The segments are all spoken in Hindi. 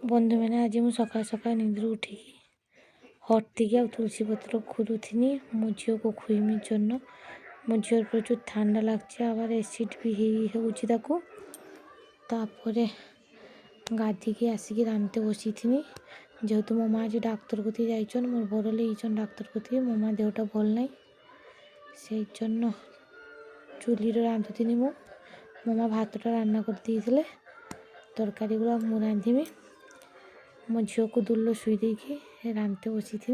बंधु मैंने आज मुझे सकाल सकाल निंद्र उठिकी हटतिकी तुलसी पत्र खुलुनी मो झील को खुईमी जन्य मो झील प्रचुर ठंडा लागছে आबार एसिड भी होपर गाधिकी आसिकी रांधते बसी थी जेहेतु मो माँ आज डाक्तर को जाइछन मोर बड़ लेइछन डाक्तर को मो माँ देहटा भल ना से चुली रांधुनी मो माँ भातटा रान्ना कर तरकारी गुला मु रांधीमी मो झील को दुल्लो शुई देकी रांधते बसी थी।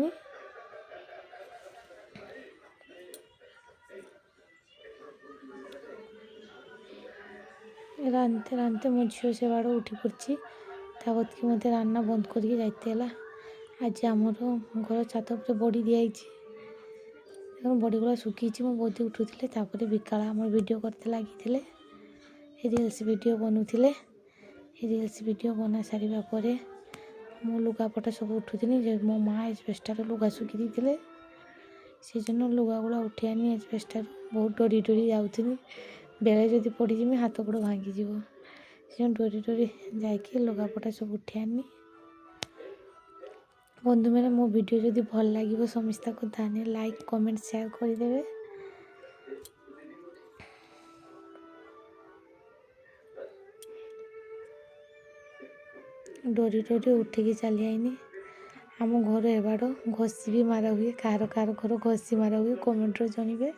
रांधते रांधते मो झील से बाड़ उठी पड़ी ताकत कि मत रान्ना बंद करके जाते आज आमर घर छात पर बड़ी दिखाई बड़ी गुला सुखी मो बोदी उठुले विकाला आम वीडियो करते लगी रिल्स वीडियो बनूले रिल्स वीडियो बना सारा पर मो लुगापटा सब उठुनी मो माँ एजबेस्टार लुगा सुखी देते से लुगा गुला उठी आनी एजबेस्टार बहुत डरी डरी जाऊनी बेले जदि पड़जी हाथ गोड़ भांगीज से डरी डरी जा लुगापटा सब उठी आनी। बंधु मैंने मो वीडियो जदि भल लगे समस्ता को ताने लाइक कमेंट शेयर करदे। डरी डरी उठिकी चली आईनी आम घर एबाड़ घसी भी मारा हुए कार कार घर घसी मारा हुए कमेंट जनइबे।